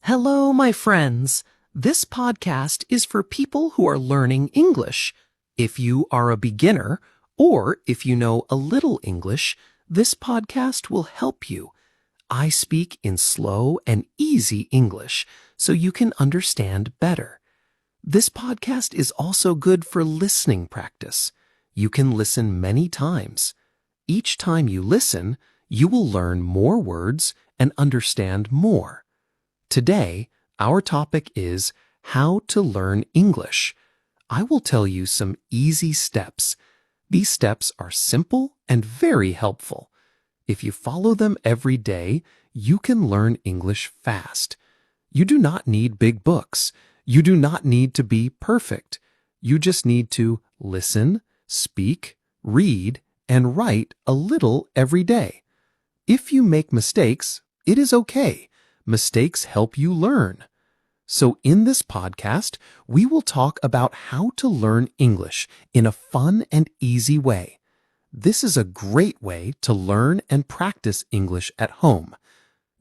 Hello, my friends. This podcast is for people who are learning English. If you are a beginner, or if you know a little English, this podcast will help you. I speak in slow and easy English, so you can understand better. This podcast is also good for listening practice. You can listen many times. Each time you listen, you will learn more words and understand more. Today, our topic is how to learn English. I will tell you some easy steps. These steps are simple and very helpful. If you follow them every day, you can learn English fast. You do not need big books. You do not need to be perfect. You just need to listen, speak, read, and write a little every day. If you make mistakes, it is okay. Mistakes help you learn. So in this podcast, we will talk about how to learn English in a fun and easy way. This is a great way to learn and practice English at home.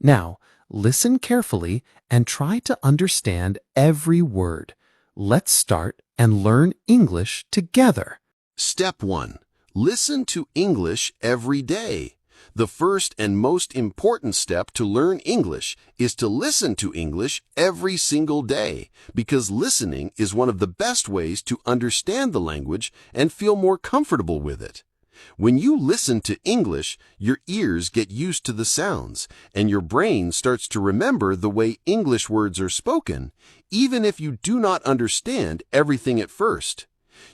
Now, listen carefully and try to understand every word. Let's start and learn English together. Step 1. Listen to English every day. The first and most important step to learn English is to listen to English every single day, because listening is one of the best ways to understand the language and feel more comfortable with it. When you listen to English, your ears get used to the sounds, and your brain starts to remember the way English words are spoken, even if you do not understand everything at first.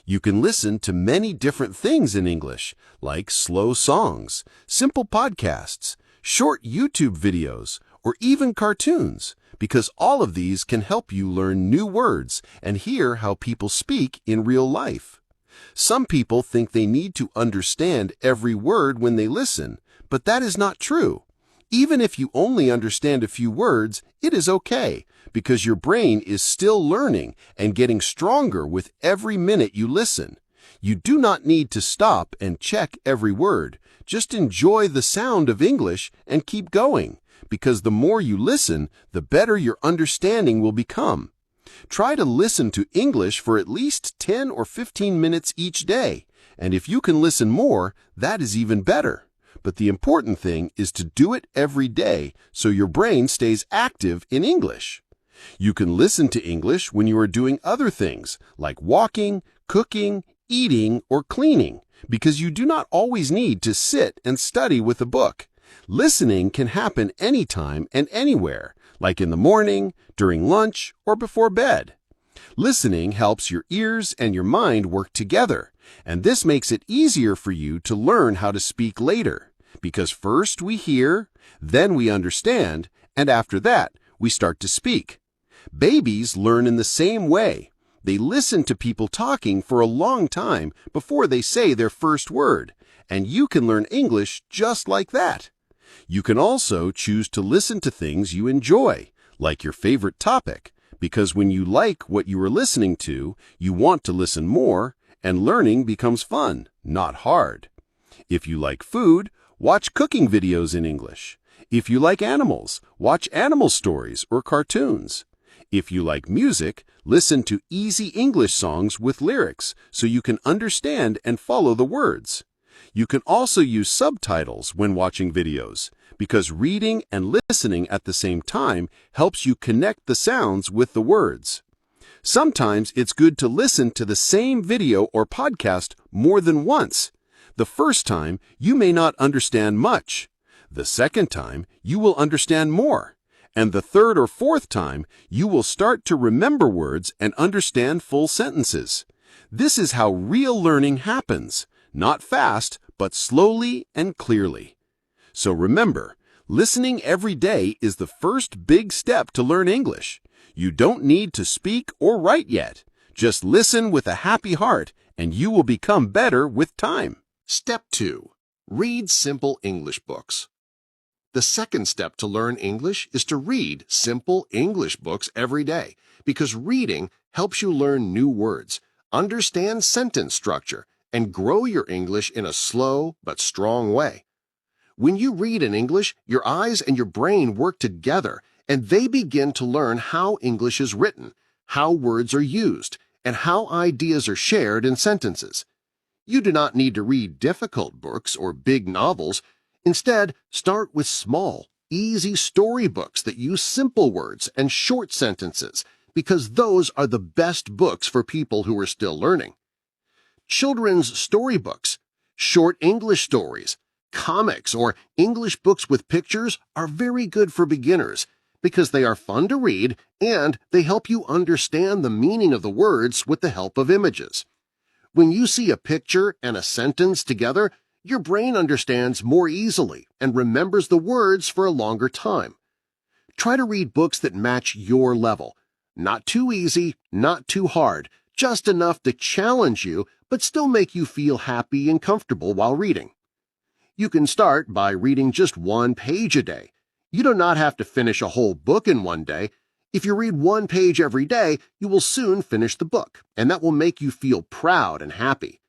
You can listen to many different things in English, like slow songs, simple podcasts, short YouTube videos, or even cartoons, because all of these can help you learn new words and hear how people speak in real life. Some people think they need to understand every word when they listen, but that is not true. Even if you only understand a few words, it is okay, because your brain is still learning and getting stronger with every minute you listen. You do not need to stop and check every word. Just enjoy the sound of English and keep going, because the more you listen, the better your understanding will become. Try to listen to English for at least 10 or 15 minutes each day, and if you can listen more, that is even better. But the important thing is to do it every day so your brain stays active in English. You can listen to English when you are doing other things, like walking, cooking, eating, or cleaning, because you do not always need to sit and study with a book. Listening can happen anytime and anywhere, like in the morning, during lunch, or before bed. Listening helps your ears and your mind work together, and this makes it easier for you to learn how to speak later, because first we hear, then we understand, and after that, we start to speak. Babies learn in the same way. They listen to people talking for a long time before they say their first word, and you can learn English just like that. You can also choose to listen to things you enjoy, like your favorite topic, because when you like what you are listening to, you want to listen more, and learning becomes fun, not hard. If you like food, watch cooking videos in English. If you like animals, watch animal stories or cartoons. If you like music, listen to easy English songs with lyrics so you can understand and follow the words. You can also use subtitles when watching videos, because reading and listening at the same time helps you connect the sounds with the words. Sometimes it's good to listen to the same video or podcast more than once. The first time, you may not understand much. The second time, you will understand more. And the third or fourth time, you will start to remember words and understand full sentences. This is how real learning happens, not fast, but slowly and clearly. So remember, listening every day is the first big step to learn English. You don't need to speak or write yet. Just listen with a happy heart, and you will become better with time. Step 2. Read simple English books. The second step to learn English is to read simple English books every day, because reading helps you learn new words, understand sentence structure, and grow your English in a slow but strong way. When you read in English, your eyes and your brain work together, and they begin to learn how English is written, how words are used, and how ideas are shared in sentences. You do not need to read difficult books or big novels. Instead, start with small, easy storybooks that use simple words and short sentences, because those are the best books for people who are still learning. Children's storybooks, short English stories, comics, or English books with pictures are very good for beginners because they are fun to read and they help you understand the meaning of the words with the help of images. When you see a picture and a sentence together, your brain understands more easily and remembers the words for a longer time. Try to read books that match your level. Not too easy, not too hard, just enough to challenge you but still make you feel happy and comfortable while reading. You can start by reading just one page a day. You do not have to finish a whole book in one day. If you read one page every day, you will soon finish the book, and that will make you feel proud and happy.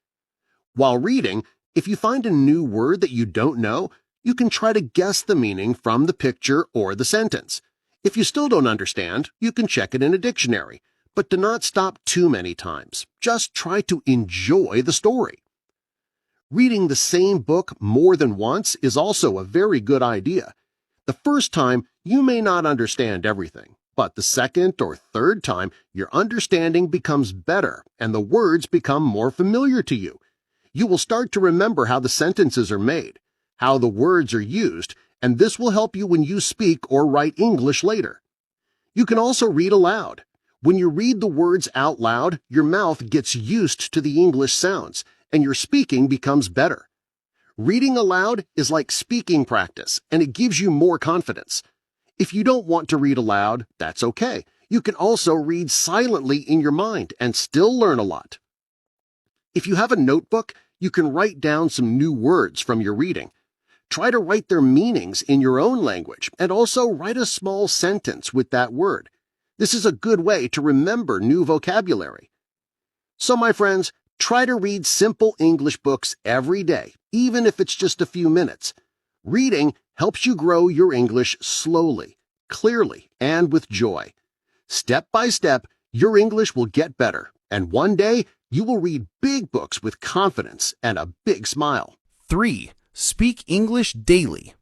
While reading, if you find a new word that you don't know, you can try to guess the meaning from the picture or the sentence. If you still don't understand, you can check it in a dictionary, but do not stop too many times. Just try to enjoy the story. Reading the same book more than once is also a very good idea. The first time, you may not understand everything, but the second or third time, your understanding becomes better and the words become more familiar to you. You will start to remember how the sentences are made, how the words are used, and this will help you when you speak or write English later. You can also read aloud. When you read the words out loud, your mouth gets used to the English sounds, and your speaking becomes better. Reading aloud is like speaking practice, and it gives you more confidence. If you don't want to read aloud, that's okay. You can also read silently in your mind and still learn a lot. If you have a notebook, you can write down some new words from your reading. Try to write their meanings in your own language and also write a small sentence with that word. This is a good way to remember new vocabulary. So, my friends, try to read simple English books every day, even if it's just a few minutes. Reading helps you grow your English slowly, clearly, and with joy. Step by step, your English will get better, and one day you will read big books with confidence and a big smile. 3. Speak English daily.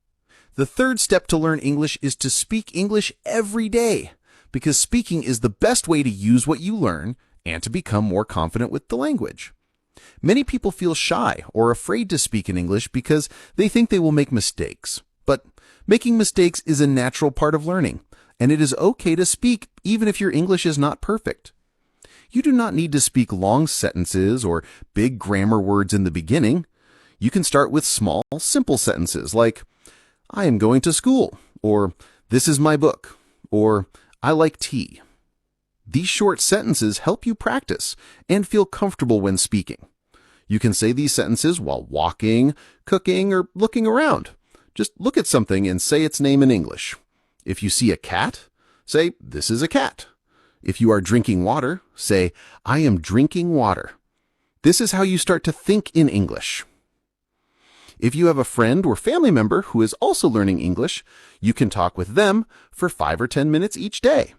The third step to learn English is to speak English every day, because speaking is the best way to use what you learn and to become more confident with the language. Many people feel shy or afraid to speak in English because they think they will make mistakes. But making mistakes is a natural part of learning, and it is okay to speak even if your English is not perfect. You do not need to speak long sentences or big grammar words in the beginning. You can start with small, simple sentences like, I am going to school, or this is my book, or I like tea. These short sentences help you practice and feel comfortable when speaking. You can say these sentences while walking, cooking, or looking around. Just look at something and say its name in English. If you see a cat, say, this is a cat. If you are drinking water, say, I am drinking water. This is how you start to think in English. If you have a friend or family member who is also learning English, you can talk with them for 5 or 10 minutes each day.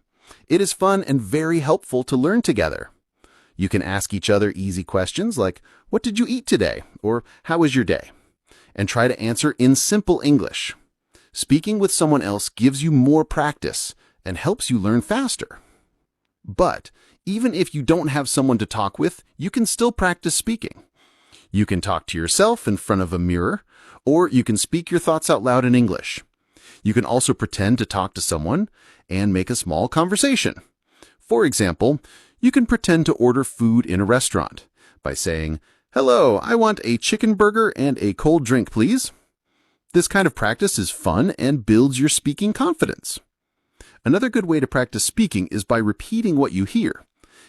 It is fun and very helpful to learn together. You can ask each other easy questions like, what did you eat today? Or how was your day? And try to answer in simple English. Speaking with someone else gives you more practice and helps you learn faster. But even if you don't have someone to talk with, you can still practice speaking. You can talk to yourself in front of a mirror, or you can speak your thoughts out loud in English. You can also pretend to talk to someone and make a small conversation. For example, you can pretend to order food in a restaurant by saying, hello, I want a chicken burger and a cold drink, please. This kind of practice is fun and builds your speaking confidence. Another good way to practice speaking is by repeating what you hear.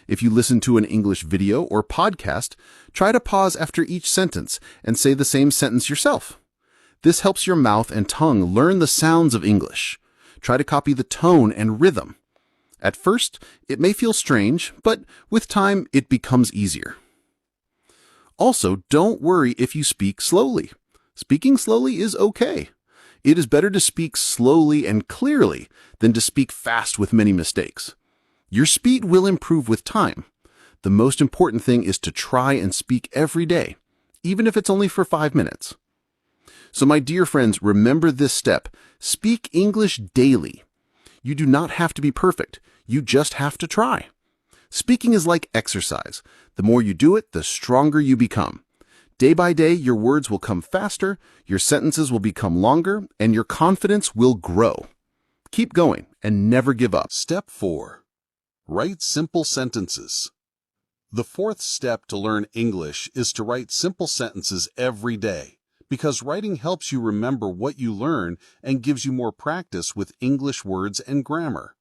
If you listen to an English video or podcast, try to pause after each sentence and say the same sentence yourself. This helps your mouth and tongue learn the sounds of English. Try to copy the tone and rhythm. At first, it may feel strange, but with time, it becomes easier. Also, don't worry if you speak slowly. Speaking slowly is okay. It is better to speak slowly and clearly than to speak fast with many mistakes. Your speed will improve with time. The most important thing is to try and speak every day, even if it's only for 5 minutes. So my dear friends, remember this step. Speak English daily. You do not have to be perfect. You just have to try. Speaking is like exercise. The more you do it, the stronger you become. Day by day, your words will come faster, your sentences will become longer, and your confidence will grow. Keep going and never give up. Step 4. Write simple sentences. The fourth step to learn English is to write simple sentences every day, because writing helps you remember what you learn and gives you more practice with English words and grammar.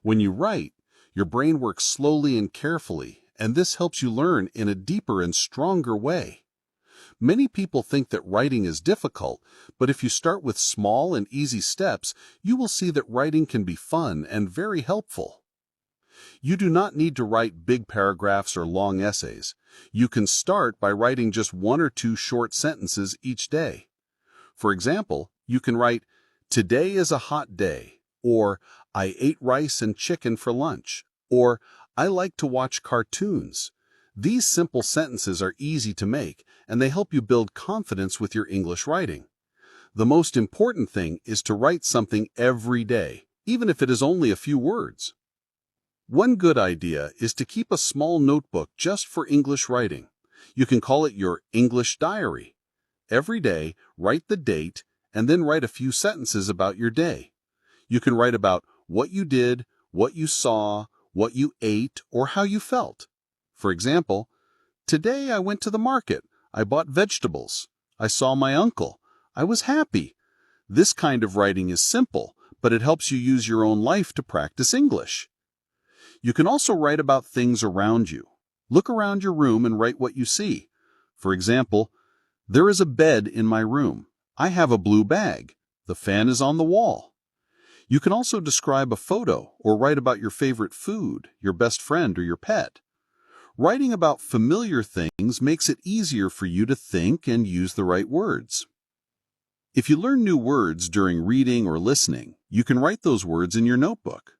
When you write, your brain works slowly and carefully, and this helps you learn in a deeper and stronger way. Many people think that writing is difficult, but if you start with small and easy steps, you will see that writing can be fun and very helpful. You do not need to write big paragraphs or long essays. You can start by writing just 1 or 2 short sentences each day. For example, you can write, "Today is a hot day," or "I ate rice and chicken for lunch," or "I like to watch cartoons." These simple sentences are easy to make, and they help you build confidence with your English writing. The most important thing is to write something every day, even if it is only a few words. One good idea is to keep a small notebook just for English writing. You can call it your English diary. Every day, write the date and then write a few sentences about your day. You can write about what you did, what you saw, what you ate, or how you felt. For example, "Today I went to the market. I bought vegetables. I saw my uncle. I was happy." This kind of writing is simple, but it helps you use your own life to practice English. You can also write about things around you. Look around your room and write what you see. For example, "There is a bed in my room. I have a blue bag. The fan is on the wall." You can also describe a photo or write about your favorite food, your best friend, or your pet. Writing about familiar things makes it easier for you to think and use the right words. If you learn new words during reading or listening, you can write those words in your notebook.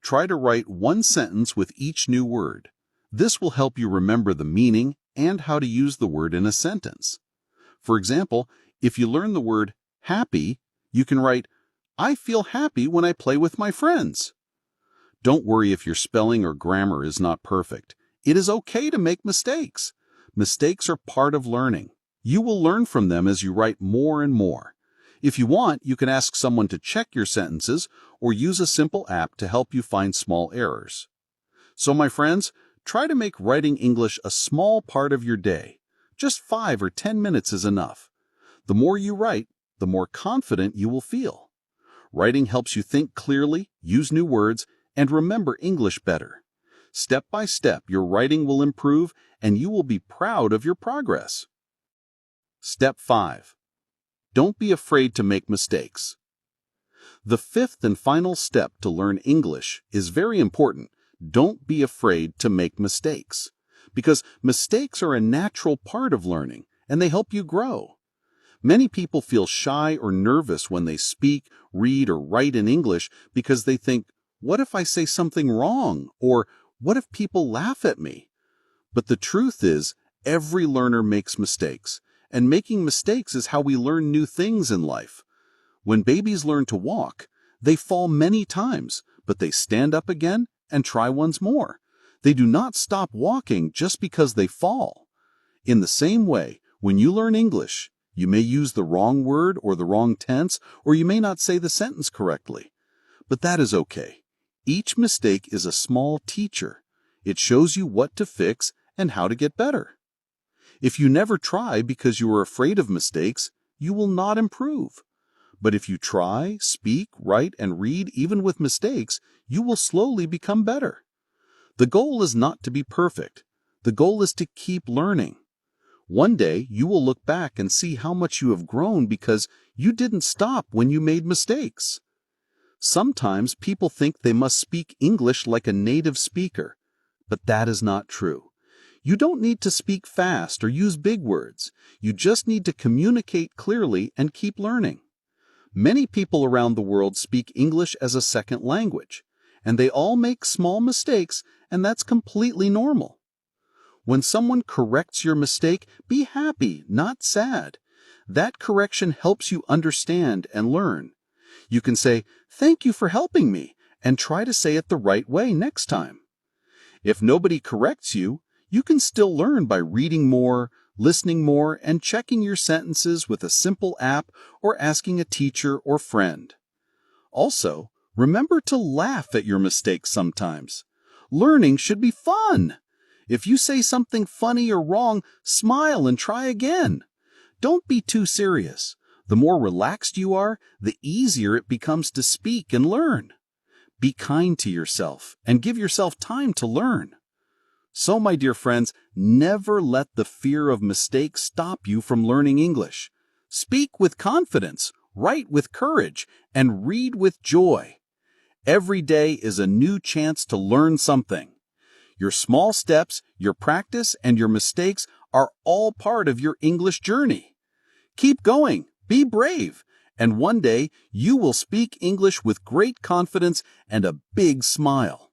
Try to write 1 sentence with each new word. This will help you remember the meaning and how to use the word in a sentence. For example, if you learn the word happy, you can write, "I feel happy when I play with my friends." Don't worry if your spelling or grammar is not perfect. It is okay to make mistakes. Mistakes are part of learning. You will learn from them as you write more and more. If you want, you can ask someone to check your sentences or use a simple app to help you find small errors. So, my friends, try to make writing English a small part of your day. Just 5 or 10 minutes is enough. The more you write, the more confident you will feel. Writing helps you think clearly, use new words, and remember English better. Step by step, your writing will improve, and you will be proud of your progress. Step 5. Don't be afraid to make mistakes. The fifth and final step to learn English is very important. Don't be afraid to make mistakes, because mistakes are a natural part of learning, and they help you grow. Many people feel shy or nervous when they speak, read, or write in English because they think, "What if I say something wrong?" or "What if people laugh at me?" But the truth is, every learner makes mistakes, and making mistakes is how we learn new things in life. When babies learn to walk, they fall many times, but they stand up again and try once more. They do not stop walking just because they fall. In the same way, when you learn English, you may use the wrong word or the wrong tense, or you may not say the sentence correctly. But that is okay. Each mistake is a small teacher. It shows you what to fix and how to get better. If you never try because you are afraid of mistakes, you will not improve. But if you try, speak, write, and read even with mistakes, you will slowly become better. The goal is not to be perfect. The goal is to keep learning. One day, you will look back and see how much you have grown because you didn't stop when you made mistakes. Sometimes people think they must speak English like a native speaker, but that is not true. You don't need to speak fast or use big words. You just need to communicate clearly and keep learning. Many people around the world speak English as a second language, and they all make small mistakes, and that's completely normal. When someone corrects your mistake, be happy, not sad. That correction helps you understand and learn. You can say, "Thank you for helping me," and try to say it the right way next time. If nobody corrects you, you can still learn by reading more, listening more, and checking your sentences with a simple app or asking a teacher or friend. Also, remember to laugh at your mistakes sometimes. Learning should be fun. If you say something funny or wrong, smile and try again. Don't be too serious. The more relaxed you are, the easier it becomes to speak and learn. Be kind to yourself and give yourself time to learn. So, my dear friends, never let the fear of mistakes stop you from learning English. Speak with confidence, write with courage, and read with joy. Every day is a new chance to learn something. Your small steps, your practice, and your mistakes are all part of your English journey. Keep going, be brave, and one day you will speak English with great confidence and a big smile.